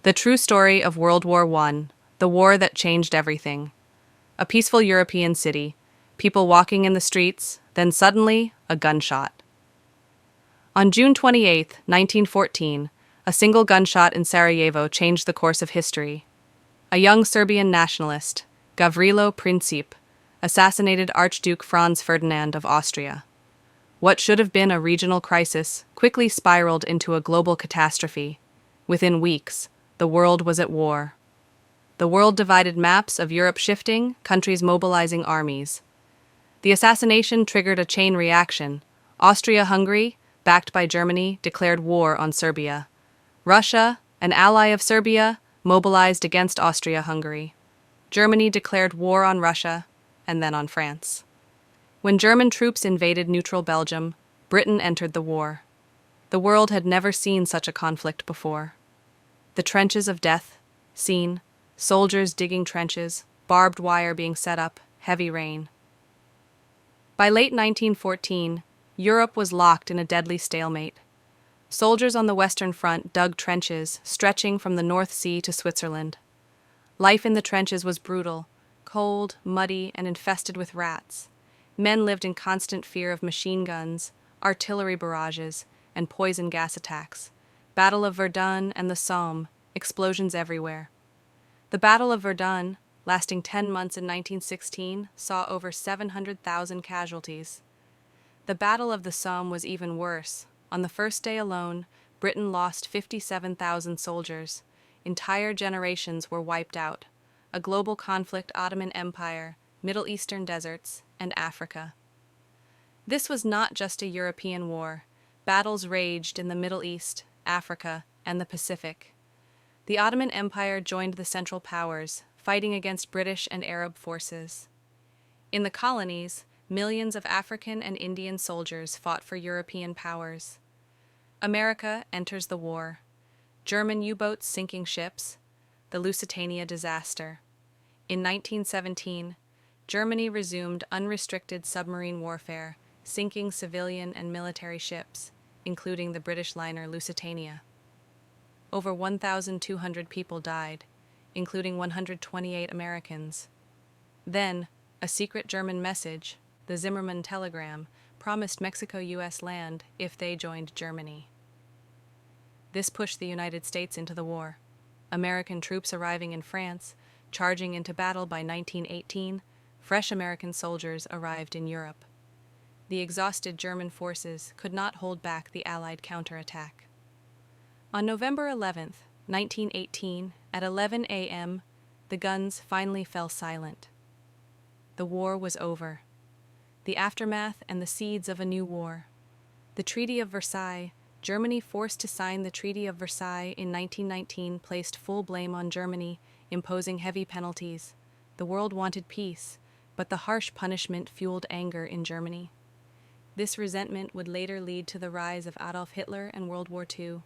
The true story of World War I, the war that changed everything. A peaceful European city, people walking in the streets, then suddenly, a gunshot. On June 28, 1914, a single gunshot in Sarajevo changed the course of history. A young Serbian nationalist, Gavrilo Princip, assassinated Archduke Franz Ferdinand of Austria. What should have been a regional crisis quickly spiraled into a global catastrophe. Within weeks, the world was at war. The world-divided maps of Europe shifting, countries mobilizing armies. The assassination triggered a chain reaction. Austria-Hungary, backed by Germany, declared war on Serbia. Russia, an ally of Serbia, mobilized against Austria-Hungary. Germany declared war on Russia, and then on France. When German troops invaded neutral Belgium, Britain entered the war. The world had never seen such a conflict before. The trenches of death, seen, soldiers digging trenches, barbed wire being set up, heavy rain. By late 1914, Europe was locked in a deadly stalemate. Soldiers on the Western Front dug trenches stretching from the North Sea to Switzerland. Life in the trenches was brutal, cold, muddy, and infested with rats. Men lived in constant fear of machine guns, artillery barrages, and poison gas attacks. Battle of Verdun and the Somme, explosions everywhere. The Battle of Verdun, lasting 10 months in 1916, saw over 700,000 casualties. The Battle of the Somme was even worse. On the first day alone, Britain lost 57,000 soldiers. Entire generations were wiped out. A global conflict, Ottoman Empire, Middle Eastern deserts, and Africa. This was not just a European war. Battles raged in the Middle East, Africa, and the Pacific. The Ottoman Empire joined the Central Powers, fighting against British and Arab forces. In the colonies, millions of African and Indian soldiers fought for European powers. America enters the war. German U-boats sinking ships, the Lusitania disaster. In 1917, Germany resumed unrestricted submarine warfare, sinking civilian and military ships, including the British liner Lusitania. Over 1,200 people died, including 128 Americans. Then, a secret German message, the Zimmermann telegram, promised Mexico U.S. land if they joined Germany. This pushed the United States into the war. American troops arriving in France, charging into battle by 1918, fresh American soldiers arrived in Europe. The exhausted German forces could not hold back the Allied counterattack. On November 11, 1918, at 11 a.m., the guns finally fell silent. The war was over. The aftermath and the seeds of a new war. The Treaty of Versailles, Germany forced to sign the Treaty of Versailles in 1919, placed full blame on Germany, imposing heavy penalties. The world wanted peace, but the harsh punishment fueled anger in Germany. This resentment would later lead to the rise of Adolf Hitler and World War II.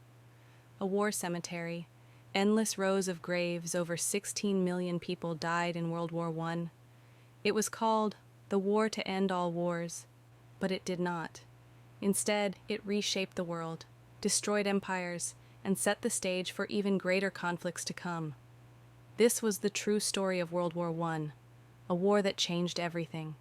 A war cemetery, endless rows of graves, over 16 million people died in World War I. It was called the war to end all wars, but it did not. Instead, it reshaped the world, destroyed empires, and set the stage for even greater conflicts to come. This was the true story of World War I, a war that changed everything.